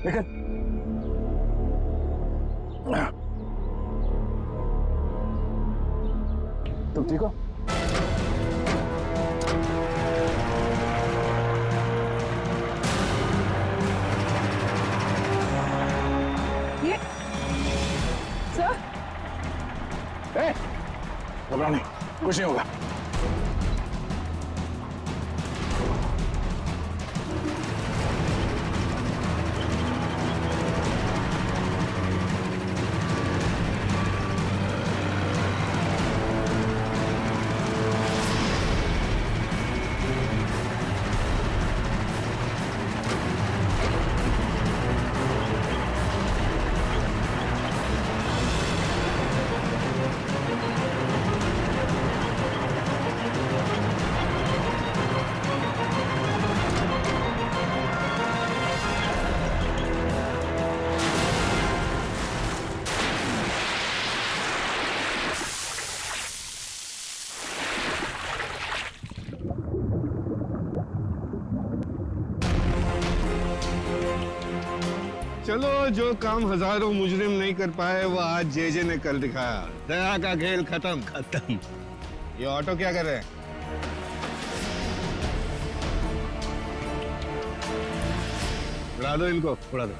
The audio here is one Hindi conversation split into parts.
निकल। तुम ठीक हो? ये सर, घबराओ नहीं, कुछ नहीं होगा। चलो, जो काम हजारों मुजरिम नहीं कर पाए वो आज जेजे ने कर दिखाया। दया का खेल खत्म। ये ऑटो क्या कर रहे हैं? उड़ा दो इनको, उड़ा दो।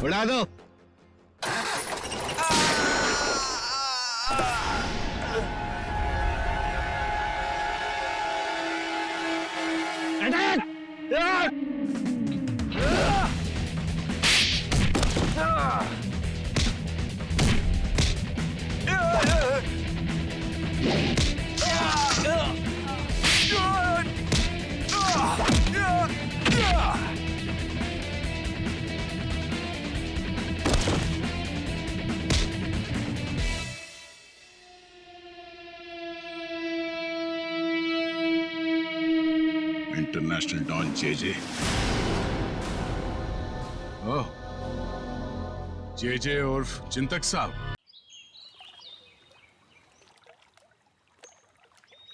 उड़ा दो। International don JJ. Oh, JJ उर्फ चिंतक साहब।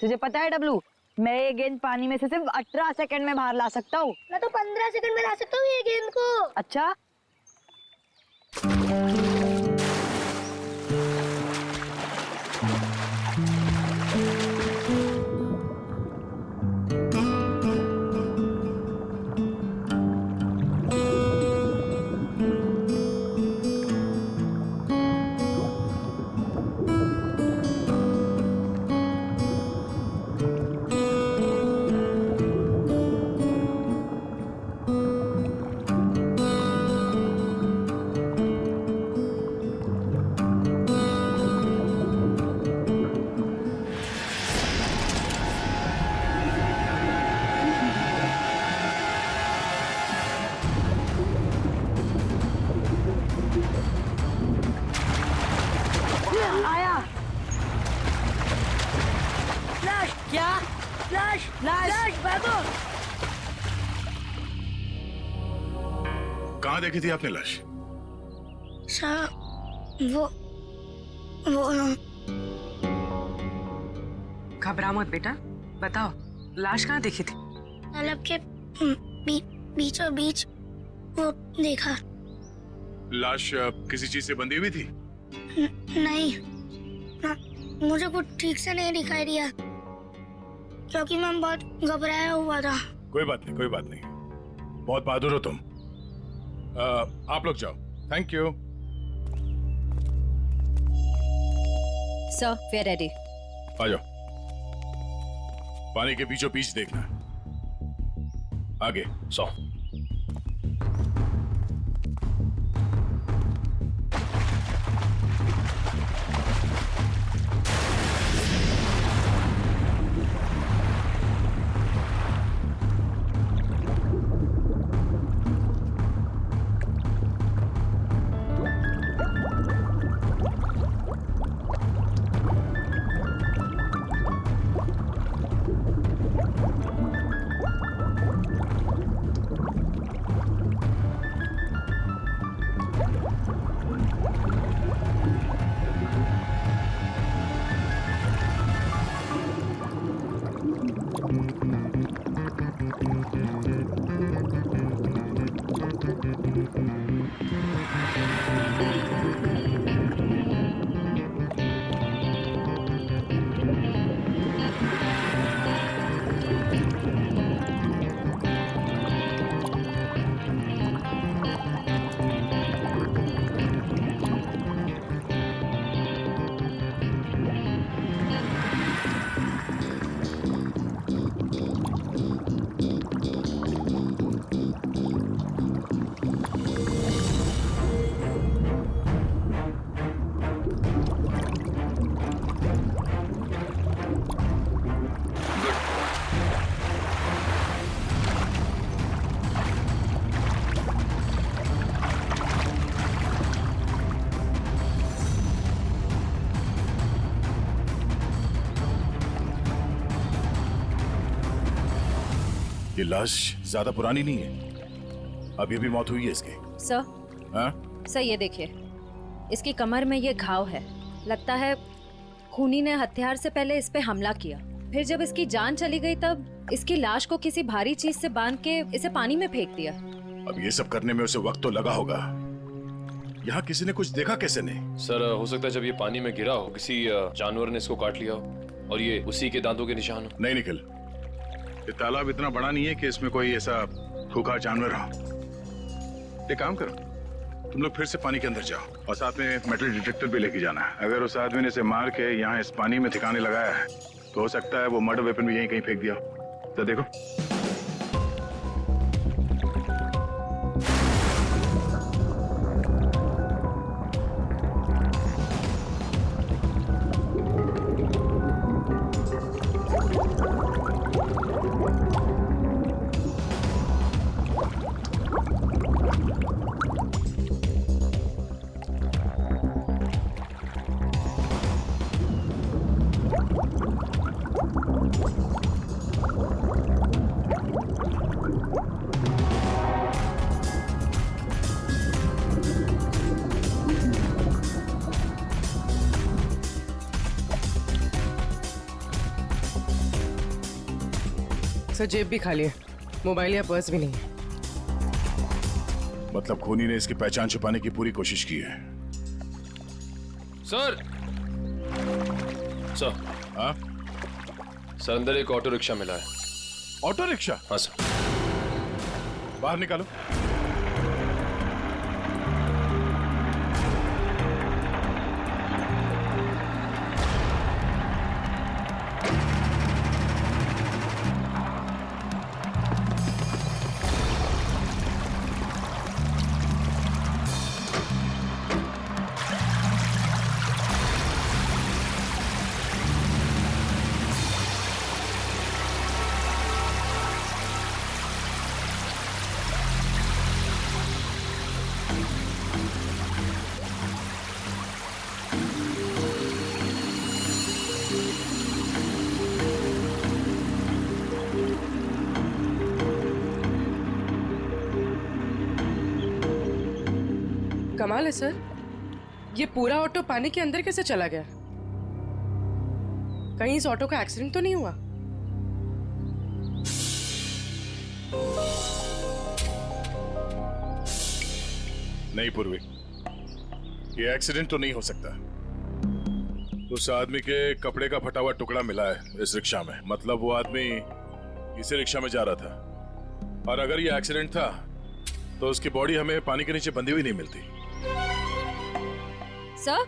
तुझे पता है डब्लू, मैं ये गेंद पानी में से सिर्फ 18 सेकंड में बाहर ला सकता हूँ। मैं तो 15 सेकंड में ला सकता हूँ ये गेंद को। अच्छा, आया। फ्लैश क्या? Flash flash. फ्लैश भागो। कहाँ देखी थी आपने लाश? साहब वो घबरा मत बेटा, बताओ लाश कहाँ देखी थी? तालाब के बीचों बीच वो देखा। लाश किसी चीज से बंधी हुई थी? नहीं, मुझे कुछ ठीक से नहीं दिखाई दिया क्योंकि मैं बहुत घबराया हुआ था। कोई बात नहीं, कोई बात नहीं। बहुत बहादुर हो तुम। आप लोग जाओ। Thank you. Sir, we are ready. आ जाओ। पानी के बीचों बीच देखना। आगे 100। ये लाश ज्यादा पुरानी नहीं है, अभी अभी मौत हुई है इसकी। सर, हाँ? सर ये देखिए, इसकी कमर में ये घाव है। लगता है खूनी ने हथियार से पहले इस पे हमला किया, फिर जब इसकी जान चली गई तब इसकी लाश को किसी भारी चीज से बांध के इसे पानी में फेंक दिया। अब ये सब करने में उसे वक्त तो लगा होगा। यहाँ किसी ने कुछ देखा कैसे नहीं? सर हो सकता है जब ये पानी में गिरा हो किसी जानवर ने इसको काट लिया हो और ये उसी के दांतों के निशान हो। नहीं निखिल, ये तालाब इतना बड़ा नहीं है कि इसमें कोई ऐसा खूंखार जानवर हो। एक काम करो, तुम लोग फिर से पानी के अंदर जाओ और साथ में मेटल डिटेक्टर भी लेके जाना है। अगर उस आदमी ने इसे मार के यहाँ इस पानी में ठिकाने लगाया है तो हो सकता है वो मर्डर वेपन भी यहीं कहीं फेंक दिया हो। तो देखो। सर जेब भी खाली है, मोबाइल या पर्स भी नहीं है। मतलब खूनी ने इसकी पहचान छुपाने की पूरी कोशिश की है। सर सर हाँ? सर अंदर एक ऑटो रिक्शा मिला है। Auto rickshaw? हाँ सर। बाहर निकालो। कमाल है सर, ये पूरा ऑटो पानी के अंदर कैसे चला गया? कहीं इस ऑटो का एक्सीडेंट तो नहीं हुआ? नहीं पूर्वी, ये एक्सीडेंट तो नहीं हो सकता। उस आदमी के कपड़े का फटा हुआ टुकड़ा मिला है इस रिक्शा में, मतलब वो आदमी इसी रिक्शा में जा रहा था। और अगर ये एक्सीडेंट था तो उसकी बॉडी हमें पानी के नीचे बंधी हुई नहीं मिलती। सर,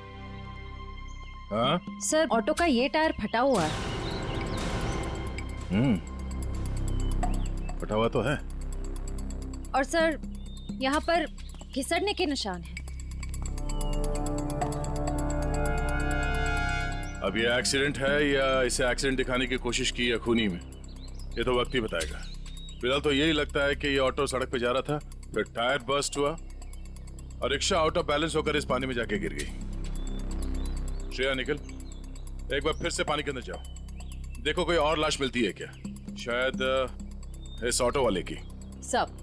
हाँ? सर ऑटो का ये टायर फटा हुआ है। फटा हुआ तो है। और सर यहाँ पर घिसड़ने के निशान हैं। अब ये एक्सीडेंट है या इसे एक्सीडेंट दिखाने की कोशिश की है खूनी में, ये तो वक्त ही बताएगा। फिलहाल तो यही लगता है कि ये ऑटो सड़क पे जा रहा था, फिर टायर बर्स्ट हुआ और रिक्शा आउट ऑफ बैलेंस होकर इस पानी में जाके गिर गई। श्रेया निकल, एक बार फिर से पानी के अंदर जाओ, देखो कोई और लाश मिलती है क्या, शायद इस ऑटो वाले की। सब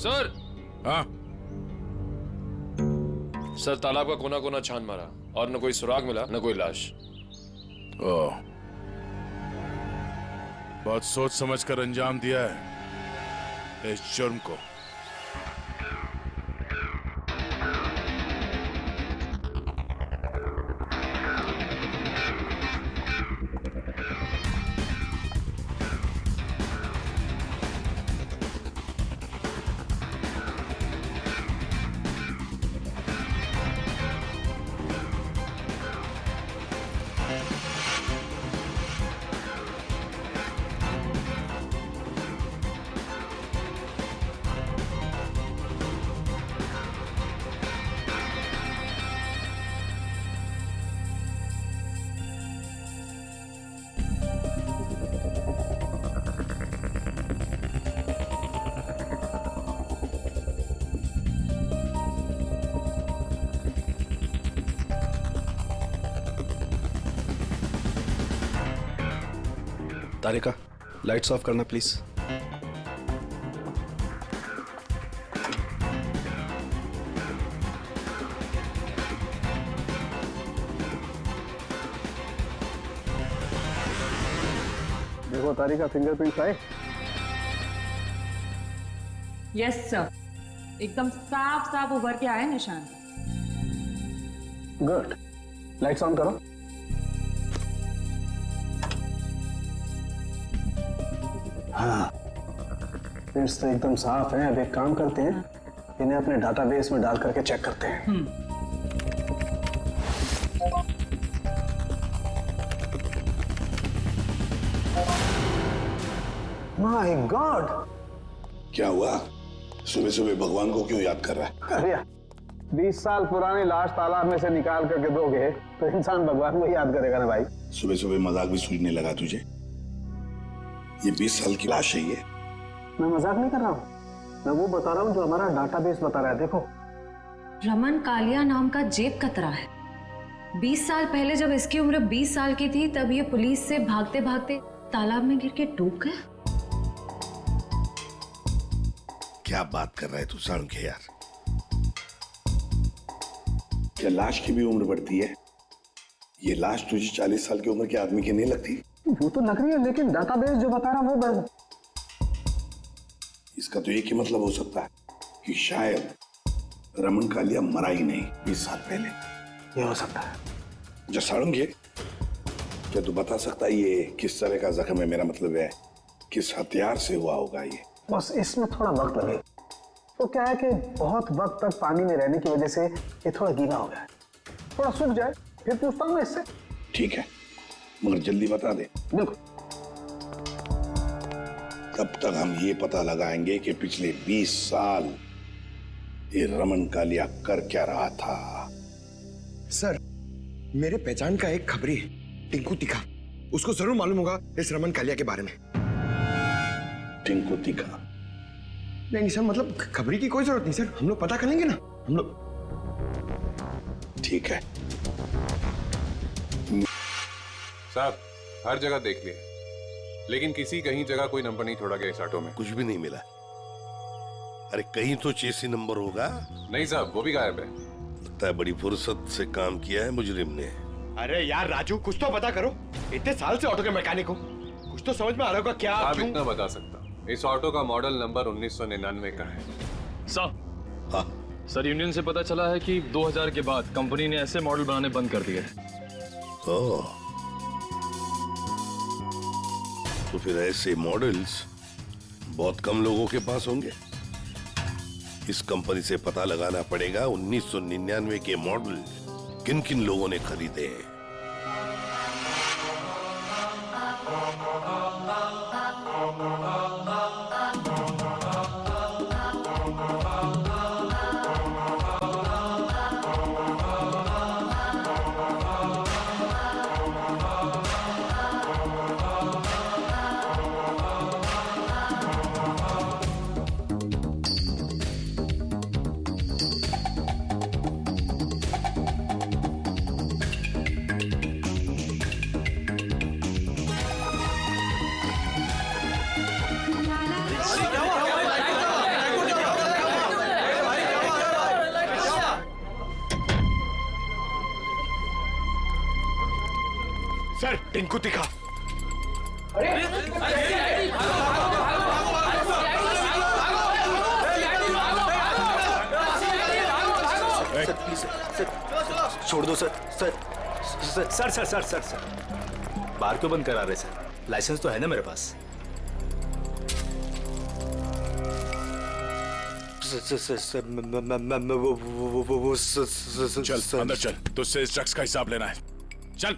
सर। हाँ? सर तालाब का कोना कोना छान मारा और न कोई सुराग मिला न कोई लाश। ओह, बहुत सोच समझ कर अंजाम दिया है इस जुर्म को। तारिका, लाइट्स ऑफ करना प्लीज। देखो तारिका, फिंगरप्रिंट्स आए। यस सर, एकदम साफ साफ उभर के आए निशान। गुड, लाइट्स ऑन करो। हाँ, प्रिंट्स तो एकदम साफ हैं। अब एक काम करते हैं, इन्हें अपने डाटाबेस में डाल करके चेक करते हैं। My God! क्या हुआ? सुबह सुबह भगवान को क्यों याद कर रहा है? अरे 20 साल पुरानी लाश तालाब में से निकाल करके दोगे तो इंसान भगवान को याद करेगा ना भाई। सुबह सुबह मजाक भी सूझने लगा तुझे? ये 20 साल की लाश है ये। मैं मजाक नहीं कर रहा हूँ, मैं वो बता रहा हूँ जो हमारा डाटाबेस बता रहा है। देखो, रमन कालिया नाम का जेब कतरा है। 20 साल पहले जब इसकी उम्र 20 साल की थी तब ये पुलिस से भागते भागते तालाब में गिर के डूब गया। क्या बात कर रहा है तू साळुंखे यार? क्या लाश की भी उम्र बढ़ती है? ये लाश तुझे 40 साल की उम्र के आदमी की नहीं लगती? वो तो लग रही है, लेकिन डाटाबेस जो बता रहा वो बढ़। इसका तो एक ही मतलब हो सकता है कि शायद रमन कालिया मरा ही नहीं 20 साल पहले। ये हो सकता है। जो साळुंखे, क्या तू बता सकता है ये किस तरह का जख्म है? मेरा मतलब है किस हथियार से हुआ होगा ये? बस इसमें थोड़ा वक्त लगे। तो क्या है कि बहुत वक्त तक पानी में रहने की वजह से ये थोड़ा गीला हो गया है। थोड़ा सूख जाए फिर पूछता हूँ मैं इससे। ठीक है, मगर जल्दी बता दे। बिल्कुल। तब तक हम ये पता लगाएंगे कि पिछले 20 साल ये रमन कालिया कर क्या रहा था। सर, मेरे पहचान का एक खबरी है, टिंकू तिखा। उसको जरूर मालूम होगा इस रमन कालिया के बारे में। टिंकू तिखा? नहीं सर, मतलब खबरी की कोई जरूरत नहीं सर, हम लोग पता कर लेंगे ना हम लोग। ठीक है साहब, हर जगह देख लिया लेकिन किसी कहीं जगह कोई नंबर नहीं छोड़ा गया इस ऑटो में। कुछ भी नहीं मिला। अरे कहीं तो चेसी नंबर होगा। नहीं साहब, वो भी गायब है। लगता है बड़ी फुर्सत से काम किया है मुजरिम ने। अरे यार राजू, कुछ तो पता करो। इतने साल से ऑटो के मैकेनिक हो, कुछ तो समझ में आ रहा होगा। क्या आप इतना बता सकता, इस ऑटो का मॉडल नंबर 1999 का है। सर, यूनियन से पता चला है कि 2000 के बाद कंपनी ने ऐसे मॉडल बनाने बंद कर दिए। तो फिर ऐसे मॉडल्स बहुत कम लोगों के पास होंगे। इस कंपनी से पता लगाना पड़ेगा 1999 के मॉडल किन किन लोगों ने खरीदे हैं। सर, टिंकू तिखा। छोड़ दो सर। सर बार क्यों बंद करा रहे सर? लाइसेंस तो है ना मेरे पास। चल अंदर चल, तुझसे इस ड्रग्स का हिसाब लेना है। चल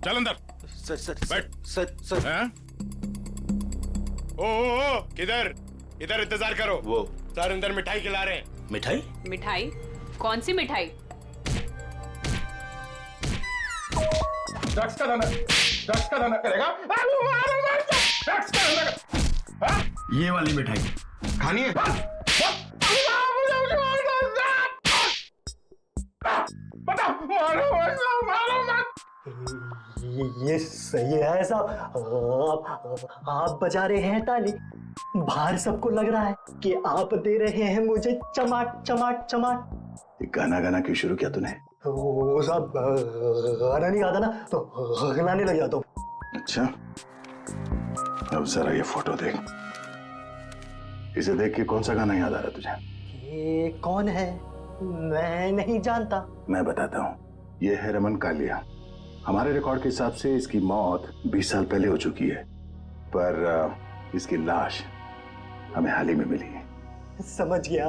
चल अंदर। बैठ। सर। ओ, किधर? इधर इंतजार करो। वो सर अंदर मिठाई खिला रहे हैं। मिठाई? मिठाई? कौन सी मिठाई? ड्रग्स का धंधा करेगा? ड्रग्स का धंधा। ये वाली मिठाई खानी है? ये सही है साहब। आप बजा रहे हैं ताली, बाहर सबको लग रहा है कि आप दे रहे हैं मुझे चमाट चमाट चमाट। ये गाना गाना क्यों शुरू किया तूने? वो साहब गाना नहीं आता ना तो गाने लग जाता हूँ। अच्छा, अब जरा ये फोटो देख। इसे देख के कौन सा गाना याद आ रहा है तुझे? ये कौन है? मैं नहीं जानता। मैं बताता हूँ, ये है रमन कालिया। हमारे रिकॉर्ड के हिसाब से इसकी मौत 20 साल पहले हो चुकी है, पर इसकी लाश हमें हाल ही में मिली है। समझ गया।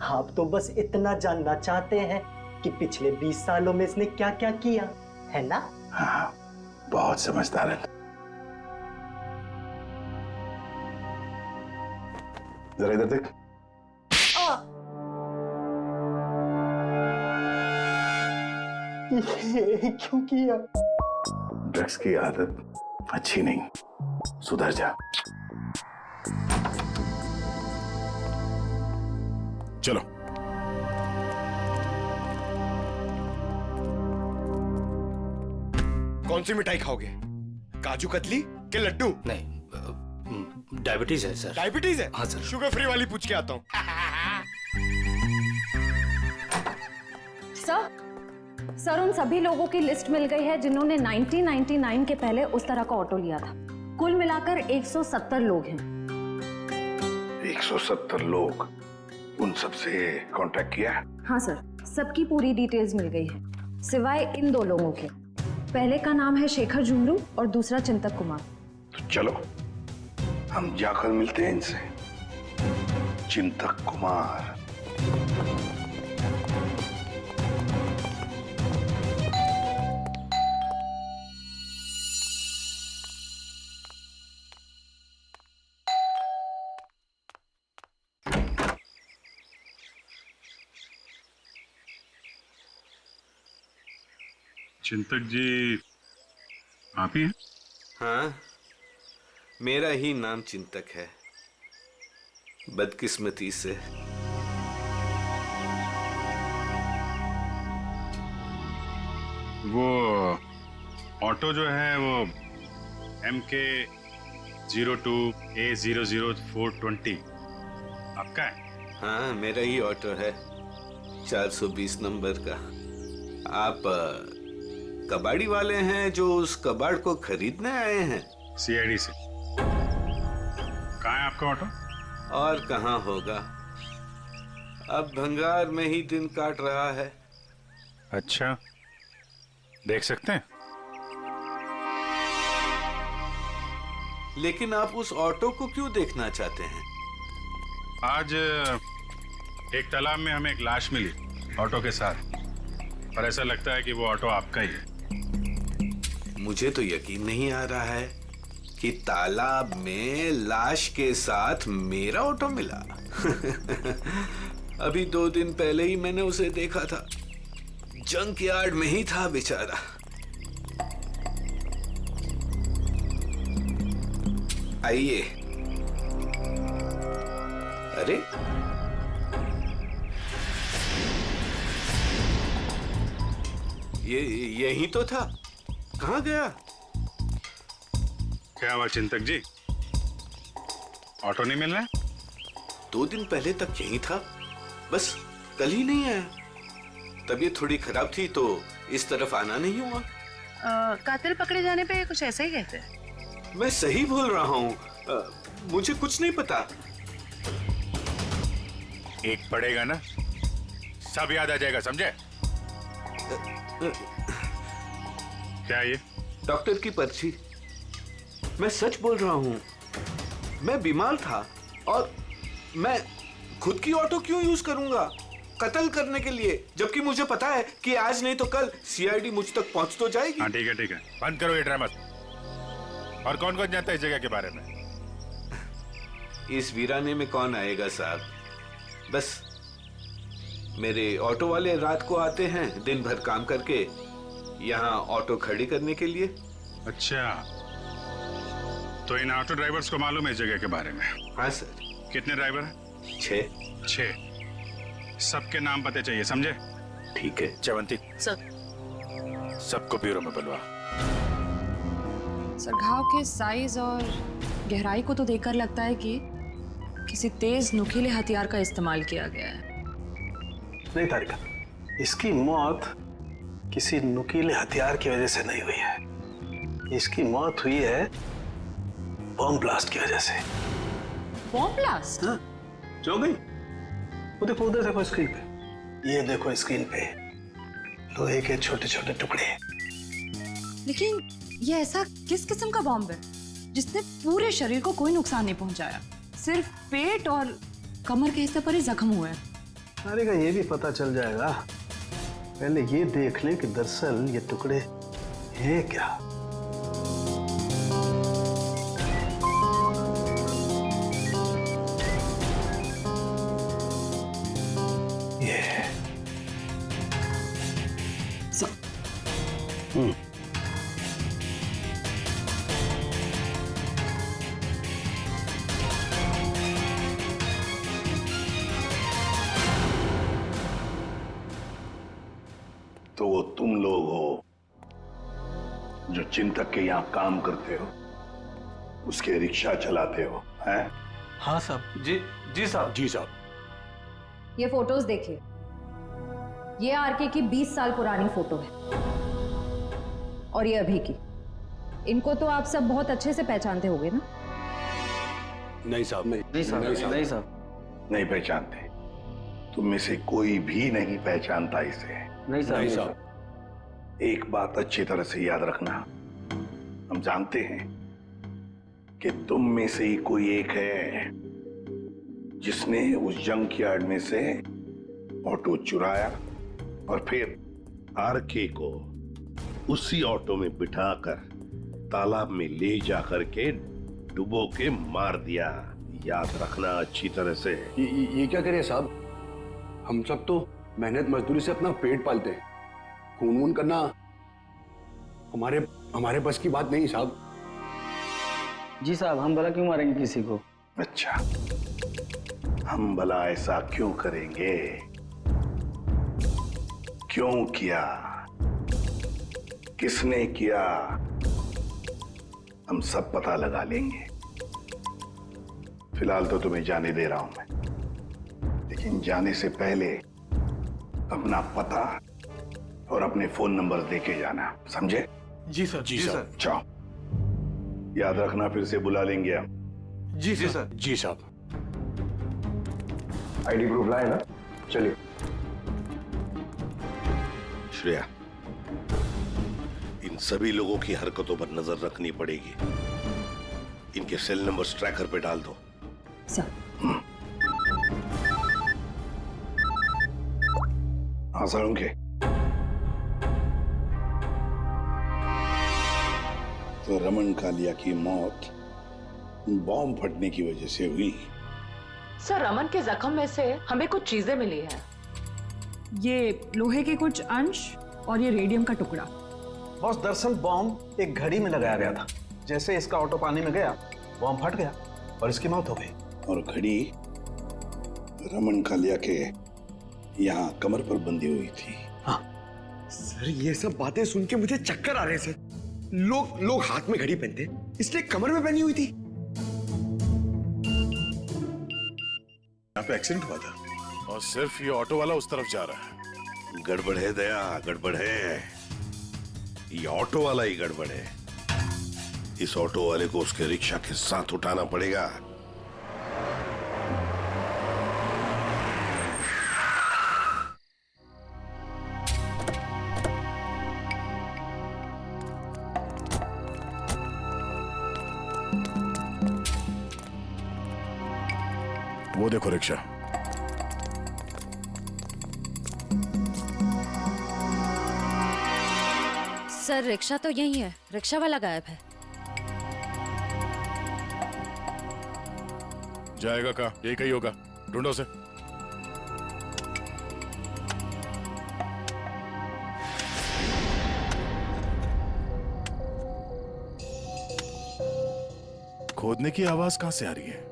आप तो बस इतना जानना चाहते हैं कि पिछले 20 सालों में इसने क्या क्या किया, है ना? हाँ, बहुत समझदार है। जरा इधर देख। ये क्यों किया? ड्रग्स की आदत अच्छी नहीं, सुधर जा। चलो। कौन सी मिठाई खाओगे? काजू कतली के लड्डू? नहीं, डायबिटीज है सर। डायबिटीज है? हाँ सर। शुगर फ्री वाली पूछ के आता हूँ। सर उन सभी लोगों की लिस्ट मिल गई है जिन्होंने 1999 के पहले उस तरह का ऑटो लिया था। कुल मिलाकर 170 लोग हैं। 170 लोग? उन सबसे कांटेक्ट किया? हाँ सर, सबकी पूरी डिटेल्स मिल गई है सिवाय इन 2 लोगों के। पहले का नाम है शेखर झुमरू और दूसरा चिंतक कुमार। तो चलो हम जाकर मिलते हैं इनसे। चिंतक कुमार। चिंतक जी आप ही हैं? हाँ, मेरा ही नाम चिंतक है। बदकिस्मती से वो ऑटो जो है वो MK 02A00420 आपका है? हाँ, मेरा ही ऑटो है, 420 नंबर का। आप कबाड़ी वाले हैं जो उस कबाड़ को खरीदने आए हैं? CID से। कहाँ है आपका ऑटो? और कहाँ होगा, अब भंगार में ही दिन काट रहा है। अच्छा, देख सकते हैं? लेकिन आप उस ऑटो को क्यों देखना चाहते हैं? आज एक तालाब में हमें एक लाश मिली ऑटो के साथ, और ऐसा लगता है कि वो ऑटो आपका ही है। मुझे तो यकीन नहीं आ रहा है कि तालाब में लाश के साथ मेरा ऑटो मिला। अभी 2 दिन पहले ही मैंने उसे देखा था, जंक यार्ड में ही था बेचारा। आइए। अरे यही तो था, कहाँ गया? क्या हुआ चिंतक जी, ऑटो नहीं मिल रहा है? 2 दिन पहले तक यही था, बस कल ही नहीं आया। तबीयत थोड़ी खराब थी तो इस तरफ आना नहीं हुआ। कातिल पकड़े जाने पे कुछ ऐसा ही कहते हैं। मैं सही बोल रहा हूँ, मुझे कुछ नहीं पता। एक पड़ेगा ना, सब याद आ जाएगा, समझे? क्या ये? डॉक्टर की पर्ची। मैं सच बोल रहा हूँ, मैं बीमार था और मैं खुद की ऑटो क्यों यूज करूंगा कत्ल करने के लिए, जबकि मुझे पता है कि आज नहीं तो कल CID मुझ तक पहुंच तो जाएगी। हाँ ठीक है, बंद करो ये ड्रामा। और कौन कौन जानता है इस जगह के बारे में? इस वीराने में कौन आएगा साहब, बस मेरे ऑटो वाले रात को आते हैं दिन भर काम करके यहाँ ऑटो खड़ी करने के लिए। अच्छा, तो इन ऑटो ड्राइवर्स को मालूम है इस जगह के बारे में? हाँ सर। कितने ड्राइवर हैं? 6। सबके नाम पते चाहिए, समझे? ठीक है। चवंती सर, सबको ब्यूरो में बुलवा। सर घाव के साइज और गहराई को तो देखकर लगता है कि किसी तेज नुकीले हथियार का इस्तेमाल किया गया है। नहीं तारिका, इसकी मौत किसी नुकीले हथियार की वजह से नहीं हुई है। इसकी मौत हुई है बॉम्ब ब्लास्ट की वजह से। Bomb blast? हाँ, जो गई। वो देखो, उधर देखो स्क्रीन पे। ये देखो स्क्रीन पे लोहे के छोटे छोटे टुकड़े। लेकिन ये ऐसा किस किस्म का बॉम्ब है जिसने पूरे शरीर को कोई नुकसान नहीं पहुंचाया? सिर्फ पेट और कमर के हिस्से पर ही जख्म हुए हैं। तारिका, ये भी पता चल जाएगा। पहले ये देख ले कि दरअसल ये टुकड़े हैं क्या। ये तो वो तुम लोग हो जो चिंतक के यहाँ काम करते हो, उसके रिक्शा चलाते हो, हैं? हाँ साहब। जी साहब। जी साहब। ये फोटोज देखिए। ये आरके की 20 साल पुरानी फोटो है और ये अभी की। इनको तो आप सब बहुत अच्छे से पहचानते होंगे ना? नहीं साहब। नहीं साहब, नहीं पहचानते। तुम में से कोई भी नहीं पहचानता इसे। नहीं साहब। एक बात अच्छी तरह से याद रखना, हम जानते हैं कि तुम में से ही कोई एक है जिसने उस जंक यार्ड में से ऑटो चुराया और फिर आरके को उसी ऑटो में बिठाकर तालाब में ले जाकर के डुबो के मार दिया। याद रखना अच्छी तरह से। ये क्या करें साहब? हम सब तो मेहनत मजदूरी से अपना पेट पालते हैं। खून वून करना हमारे बस की बात नहीं साहब। जी साहब, हम भला क्यों मारेंगे किसी को? अच्छा, हम भला ऐसा क्यों करेंगे? क्यों किया? किसने किया? हम सब पता लगा लेंगे। फिलहाल तो तुम्हें जाने दे रहा हूं मैं, लेकिन जाने से पहले अपना पता और अपने फोन नंबर देके जाना, समझे? जी सर। जी सर। जाओ, याद रखना फिर से बुला लेंगे हम। जी सर। जी साहब। आईडी प्रूफ लाए ना? चलिए। श्रेया, इन सभी लोगों की हरकतों पर नजर रखनी पड़ेगी। इनके सेल नंबर्स ट्रैकर पे डाल दो। सर। हाँ सर, उनके तो रमन कालिया की मौत बॉम्ब फटने की वजह से हुई। सर, रमन के जख्म में से हमें कुछ चीजें मिली हैं। ये लोहे के कुछ अंश और ये रेडियम का टुकड़ा। बॉस, दरअसल बॉम्ब एक घड़ी में लगाया गया था। जैसे इसका ऑटो पानी में गया, बॉम्ब फट गया और इसकी मौत हो गई। और घड़ी रमन कालिया के यहाँ कमर पर बंधी हुई थी। हाँ सर, ये सब बातें सुन के मुझे चक्कर आ रहे हैं सर। लोग हाथ में घड़ी पहनते, इसलिए कमर में पहनी हुई थी। यहाँ पे एक्सीडेंट हुआ था और सिर्फ ये ऑटो वाला उस तरफ जा रहा है। गड़बड़ है दया, गड़बड़ है। ये ऑटो वाला ही गड़बड़ है। इस ऑटो वाले को उसके रिक्शा के साथ उठाना पड़ेगा। वो देखो रिक्शा। सर, रिक्शा तो यही है। रिक्शा वाला गायब है। जाएगा कहाँ? यही कहीं होगा, ढूंढो से। खोदने की आवाज कहां से आ रही है?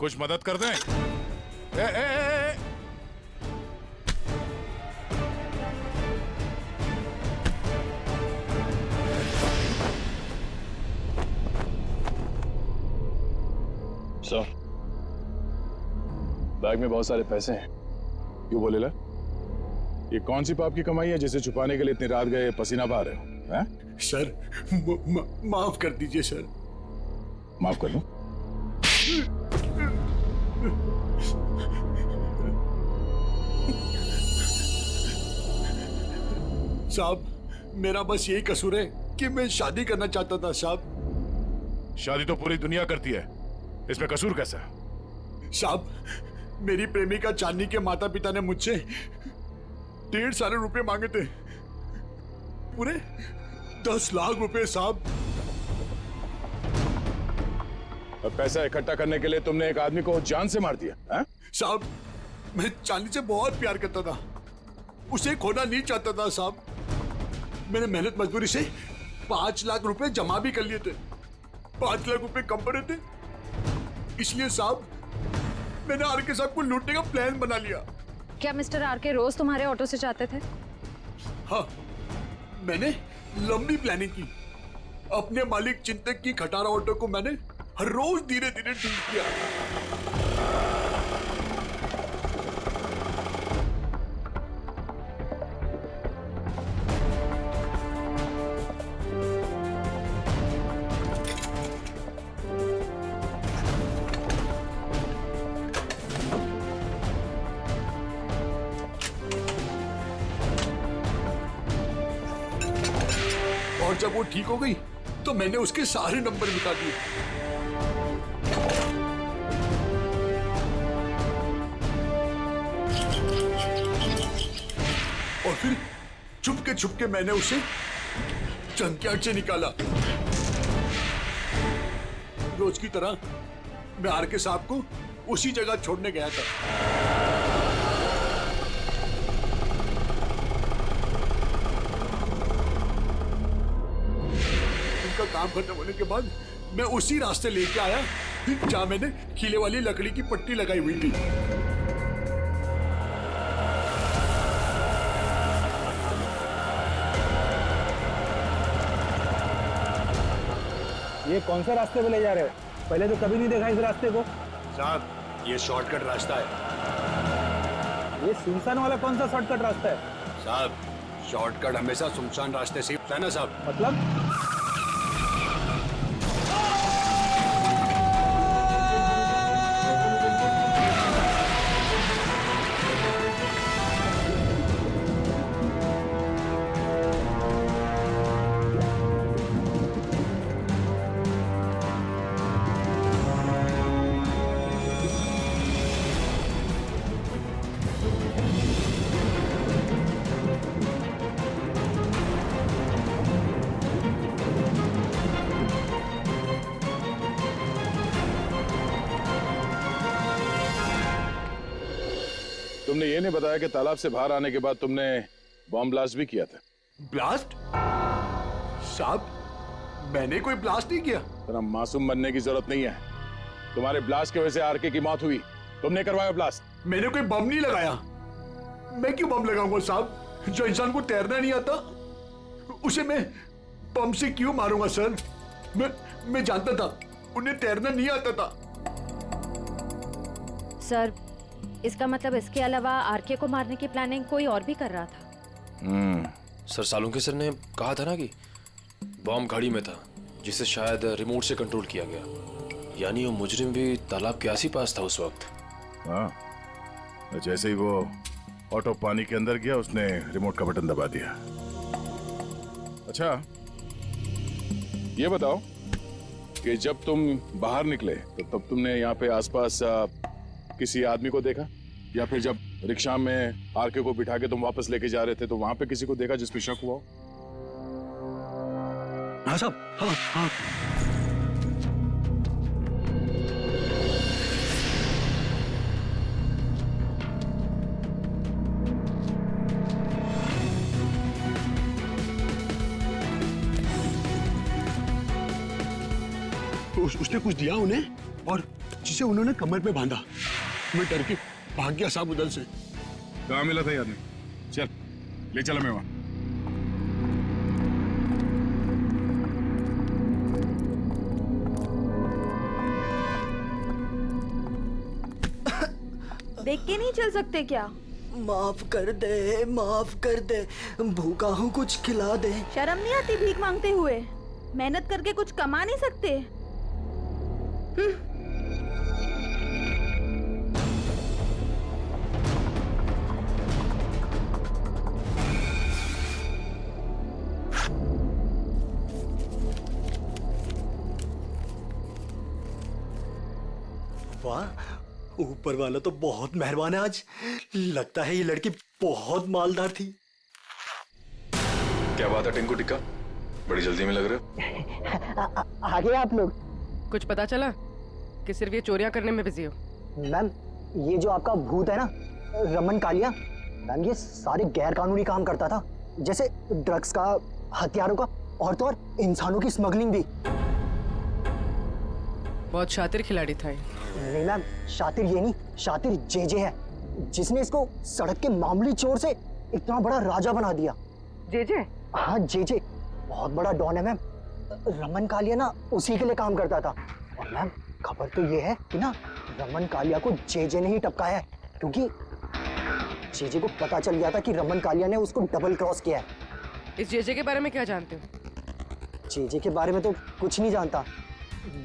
कुछ मदद कर दें? ए, ए, ए, ए। सर, बैग में बहुत सारे पैसे हैं। क्यों बोले ला? ये कौन सी पाप की कमाई है जिसे छुपाने के लिए इतनी रात गए पसीना बहा रहे हो? हैं? सर, माफ कर दीजिए सर। माफ कर दूं? साहब, मेरा बस यही कसूर है कि मैं शादी करना चाहता था साहब। शादी तो पूरी दुनिया करती है, इसमें कसूर कैसा? साहब, मेरी प्रेमिका चांदनी के माता पिता ने मुझसे 1.5 साल रुपए मांगे थे, पूरे 10 लाख रुपए साहब। और पैसा इकट्ठा करने के लिए तुमने एक आदमी को जान से मार दिया? हैं? साहब, मैं चांदनी से बहुत प्यार करता था, उसे खोना नहीं चाहता था साहब। मैंने मेहनत मजदूरी से 5 लाख रुपए जमा भी कर लिए थे, 5 लाख रुपए कम पड़े थे, इसलिए साहब मैंने आरके साहब को लूटने का प्लान बना लिया। क्या मिस्टर आरके रोज तुम्हारे ऑटो से जाते थे? हाँ, मैंने लंबी प्लानिंग की। अपने मालिक चिंतक की खटारा ऑटो को मैंने हर रोज धीरे धीरे डील किया। और जब वो ठीक हो गई तो मैंने उसके सारे नंबर मिटा दिए। और फिर छुपके मैंने उसे जंकयार्ड से निकाला। रोज की तरह मैं आरके साहब को उसी जगह छोड़ने गया था। काम खत्म होने के बाद मैं उसी रास्ते लेके आया जहां मैंने खीले वाली लकड़ी की पट्टी लगाई हुई थी। ये कौन से रास्ते पे ले जा रहे हो? पहले तो कभी नहीं देखा इस रास्ते को। साहब, ये शॉर्टकट रास्ता है। ये सुनसान वाला कौन सा शॉर्टकट रास्ता है? साहब, शॉर्टकट हमेशा सुनसान रास्ते से होता है ना साहब। मतलब? तुमने ये नहीं बताया कि तालाब से बाहर आने के बाद तुमने बॉम्ब ब्लास्ट भी किया था। ब्लास्ट? साहब, मैंने कोई ब्लास्ट नहीं किया। तेरा मासूम बनने की जरूरत नहीं है। तुम्हारे ब्लास्ट की वजह से आरके की मौत हुई, तुमने करवाया ब्लास्ट। मैंने कोई बम नहीं लगाया। मैं क्यों बम लगाऊंगा साहब? जो इंसान को तैरना नहीं आता उसे मैं बम से क्यों मारूंगा सर? मैं जानता था उन्हें तैरना नहीं आता था। सर, इसका मतलब इसके अलावा आरके को मारने की प्लानिंग कोई और भी कर रहा था। सर, सालुंके सर ने कहा था ना कि बॉम्ब गाड़ी में था जिसे शायद रिमोट से कंट्रोल किया गया। यानी वो मुजरिम भी तालाब के आस ही पास था उस वक्त। हाँ, जैसे ही वो ऑटो पानी के अंदर गया उसने रिमोट का बटन दबा दिया। अच्छा, ये बताओ कि जब तुम बाहर निकले तो तब तुमने यहाँ पे आसपास किसी आदमी को देखा, या फिर जब रिक्शा में आरके को बिठा के तुम वापस लेके जा रहे थे तो वहां पे किसी को देखा जिस पे शक हुआ हो? हाँ साहब, हाँ हाँ। उसने कुछ दिया उन्हें और जिसे उन्होंने कमर पे बांधा। मैं डर के भाग गया साहब उधर से। कहाँ मिला था ये आदमी? चल ले चला मैं वहां। देख के नहीं चल सकते क्या? माफ कर दे, माफ कर दे, भूखा हूँ, कुछ खिला दे। शर्म नहीं आती भीख मांगते हुए? मेहनत करके कुछ कमा नहीं सकते? वाह, ऊपर वाला तो बहुत मेहरबान है आज। लगता है ये लड़की बहुत मालदार थी। क्या बात है टिंकू टिक्का, बड़ी जल्दी में लग रहे हो। आगे आप लोग। कुछ पता चला कि सिर्फ ये चोरियां करने में बिजी हो? मैम, ये जो आपका भूत है ना, रमन कालिया, मैम ये सारे गैर कानूनी काम करता था, जैसे ड्रग्स का, हथियारों का, और तो और इंसानों की स्मगलिंग भी। बहुत शातिर खिलाड़ी था ये। नहीं मैम, शातिर ये नहीं, शातिर जेजे है, जिसने इसको सड़क के मामूली चोर से इतना बड़ा राजा बना दिया। जेजे? हाँ जेजे, बहुत बड़ा डॉन है मैम। रमन कालिया ना उसी के लिए काम करता था। और मैम खबर तो ये है कि ना रमन कालिया को जेजे ने ही टपकाया है, क्योंकि जेजे को पता चल गया था कि रमन कालिया ने उसको डबल क्रॉस किया है। इस जेजे के बारे में क्या जानते हो? जेजे के बारे में तो कुछ नहीं जानता।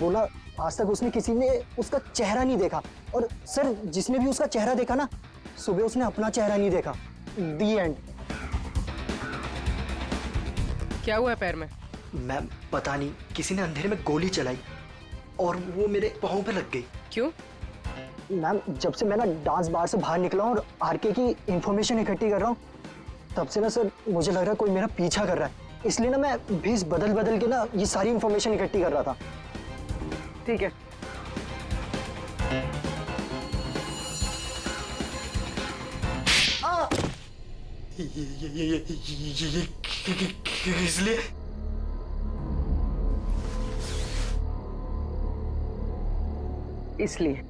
बोला आज तक उसने किसी ने उसका चेहरा नहीं देखा, और सर जिसने भी उसका चेहरा देखा ना, सुबह उसने अपना चेहरा नहीं देखा। दी एंड। क्या हुआ है पैर में? मैम पता नहीं, किसी ने अंधेरे में गोली चलाई और वो मेरे पाँव पे लग गई। क्यों? मैम जब से मैं ना डांस बार से बाहर निकला हूँ और आरके की इंफॉर्मेशन इकट्ठी कर रहा हूँ, तब से ना सर मुझे लग रहा है कोई मेरा पीछा कर रहा है। इसलिए ना मैं भेस बदल बदल के ना ये सारी इंफॉर्मेशन इकट्ठी कर रहा था। ठीक है। इसलिए इसलिए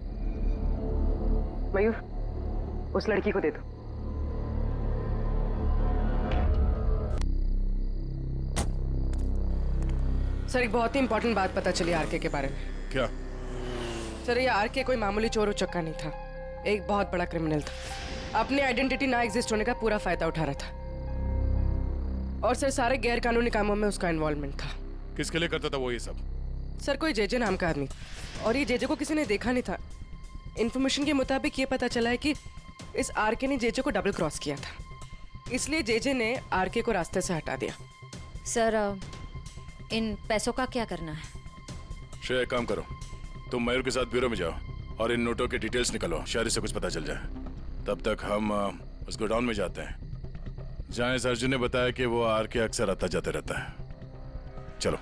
मयूर, उस लड़की को दे दो। सर एक बहुत ही इंपॉर्टेंट बात पता चली आरके के बारे में। क्या? सर ये आरके कोई मामूली चोर उचक्का नहीं था, एक बहुत बड़ा क्रिमिनल था। अपनी आइडेंटिटी ना एग्जिस्ट होने का पूरा फायदा उठा रहा था, और सर सारे गैर कानूनी कामों में उसका इन्वॉल्वमेंट था। किसके लिए करता था वो ये सब? सर कोई जेजे नाम का आदमी, और ये जेजे को किसी ने देखा नहीं था। इन्फॉर्मेशन के मुताबिक ये पता चला है कि इस आरके ने जेजे को डबल क्रॉस किया था, इसलिए जेजे ने आरके को रास्ते से हटा दिया। सर इन पैसों का क्या करना है? श्रेया एक काम करो, तुम मयूर के साथ ब्यूरो में जाओ और इन नोटों के डिटेल्स निकलो, शायद इससे कुछ पता चल जाए। तब तक हम उस गोडाउन में जाते हैं जहाँ इस अर्जुन ने बताया कि वो आरके अक्सर आता जाते रहता है। चलो।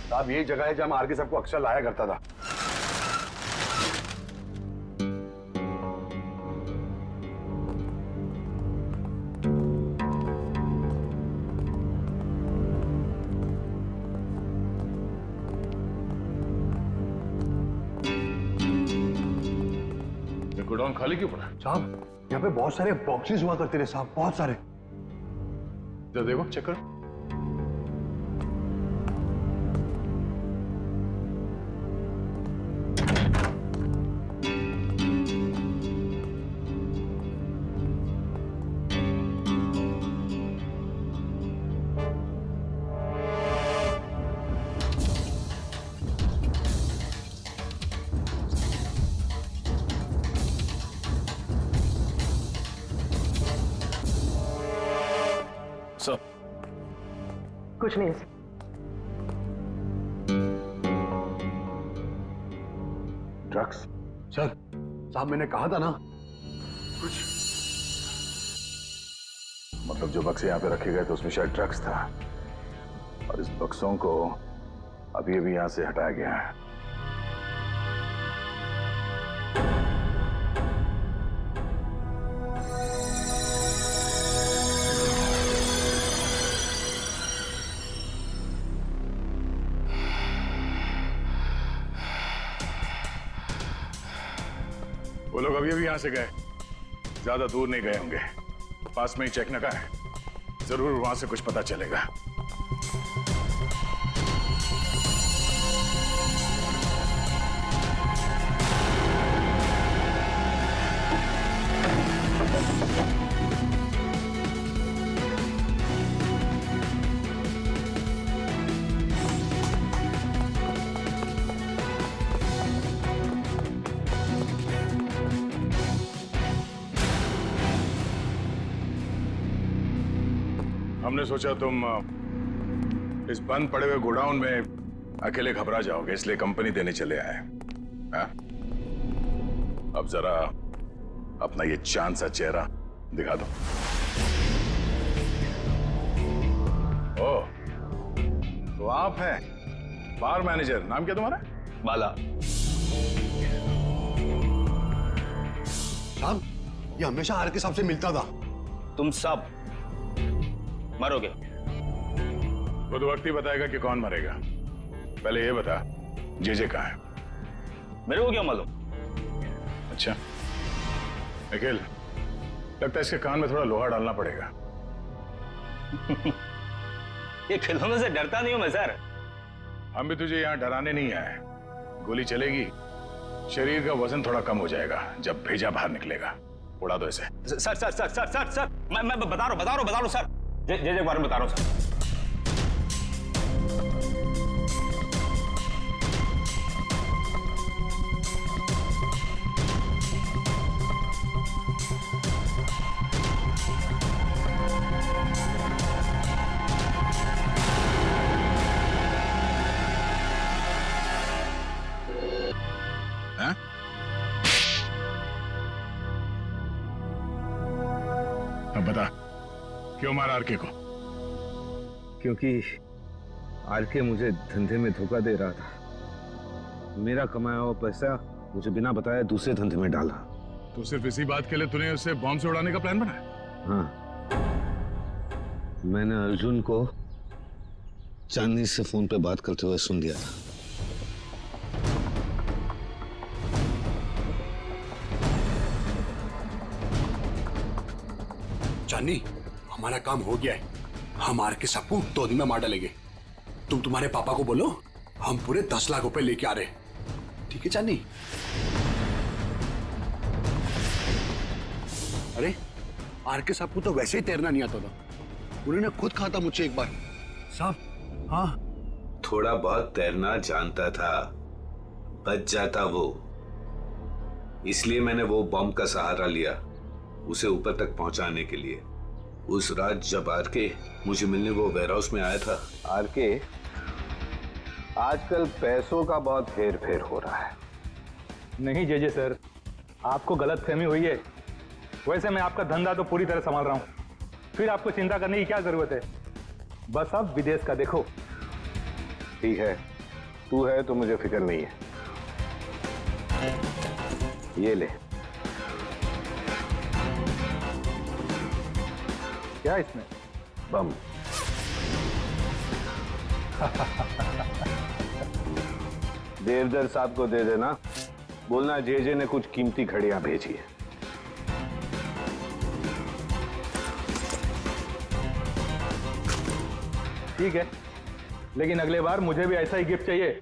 साहब यही जगह है जहाँ आरके सबको अक्सर लाया करता था। गोडाउन खाली क्यों पड़ा? साहब यहाँ पे बहुत सारे बॉक्सेस हुआ करते थे साहब, बहुत सारे। जरा देखो, चेक करो। सर कुछ नहीं। ड्रग्स? सर साहब मैंने कहा था ना कुछ। मतलब जो बक्से यहाँ पे रखे गए थे उसमें शायद ड्रग्स था, और इस बक्सों को अभी अभी यहाँ से हटाया गया है। वो लोग अभी अभी यहां से गए, ज्यादा दूर नहीं गए होंगे, पास में ही चेक नका है, जरूर वहां से कुछ पता चलेगा। हमने सोचा तुम इस बंद पड़े हुए गोडाउन में अकेले घबरा जाओगे, इसलिए कंपनी देने चले आए। हाँ? अब जरा अपना ये चांद सा चेहरा दिखा दो। ओ, तो आप हैं बार मैनेजर, नाम क्या तुम्हारा? बाला। साहब, ये हमेशा आर के साहब से मिलता था। तुम सब मरोगे। वो तो वक्त ही बताएगा कि कौन मरेगा। पहले ये बता, जे कहाँ है? मेरे को क्या मालूम? अच्छा निखिल, लगता है इसके कान में थोड़ा लोहा डालना पड़ेगा। ये खिलौनों से डरता नहीं हूं मैं सर। हम भी तुझे यहाँ डराने नहीं आए। गोली चलेगी, शरीर का वजन थोड़ा कम हो जाएगा जब भेजा बाहर निकलेगा। उड़ा दो इसे। Sir sir sir sir sir sir मैं बता रहा हूँ सर। जे के बारे में बता रहा हूँ सर। हाँ? अब बता, क्यों मारा आरके को? क्योंकि आरके मुझे धंधे में धोखा दे रहा था। मेरा कमाया हुआ पैसा मुझे बिना बताए दूसरे धंधे में डाला। तो सिर्फ इसी बात के लिए तूने उसे बॉम्ब से उड़ाने का प्लान बनाया? हाँ, मैंने अर्जुन को चांदनी से फोन पे बात करते हुए सुन लिया था। चांदनी, हमारा काम हो गया है। हम आर के सबको 2 दिन में मार डालेंगे। तुम तुम्हारे पापा को बोलो हम पूरे 10 लाख रुपए लेके आ रहे हैं। ठीक है चांदनी? अरे आर के साहब को तो वैसे ही तैरना नहीं आता था, उन्होंने खुद कहा था मुझे एक बार। साहब, हाँ, थोड़ा बहुत तैरना जानता था, बच जाता वो। इसलिए मैंने वो बॉम्ब का सहारा लिया उसे ऊपर तक पहुंचाने के लिए। उस रात जब आरके मुझे मिलने वो वेयरहाउस में आया था। आरके, आजकल पैसों का बहुत हेर फेर हो रहा है। नहीं जे सर, आपको गलतफहमी हुई है। वैसे मैं आपका धंधा तो पूरी तरह संभाल रहा हूँ, फिर आपको चिंता करने की क्या जरूरत है? बस आप विदेश का देखो। ठीक है, तू है तो मुझे फिक्र नहीं है। ये ले। क्या इसमें? बम। देवदर साहब को दे देना, बोलना जे ने कुछ कीमती घड़ियां भेजी है। ठीक है, लेकिन अगले बार मुझे भी ऐसा ही गिफ्ट चाहिए।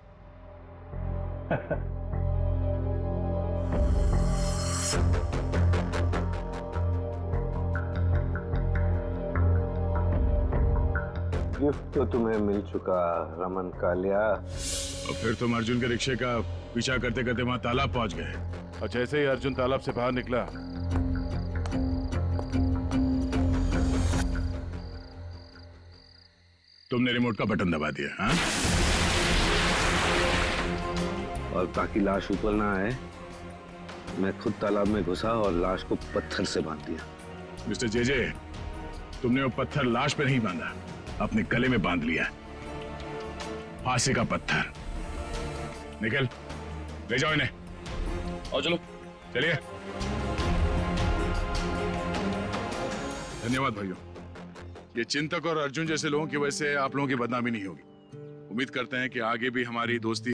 गिफ्ट तो तुम्हें मिल चुका रमन कालिया। और फिर तुम अर्जुन के रिक्शे का पीछा करते करते वहां तालाब पहुंच गए, और जैसे ही अर्जुन तालाब से बाहर निकला तुमने रिमोट का बटन दबा दिया। हाँ? और ताकि लाश ऊपर ना आए, मैं खुद तालाब में घुसा और लाश को पत्थर से बांध दिया। मिस्टर जे, तुमने वो पत्थर लाश पे नहीं बांधा, अपने गले में बांध लिया। फांसी का पत्थर। निकल, ले जाओ इन्हें। और चलो, चलिए। धन्यवाद भाइयों। ये चिंतक और अर्जुन जैसे लोगों की वजह से आप लोगों की बदनामी नहीं होगी। उम्मीद करते हैं कि आगे भी हमारी दोस्ती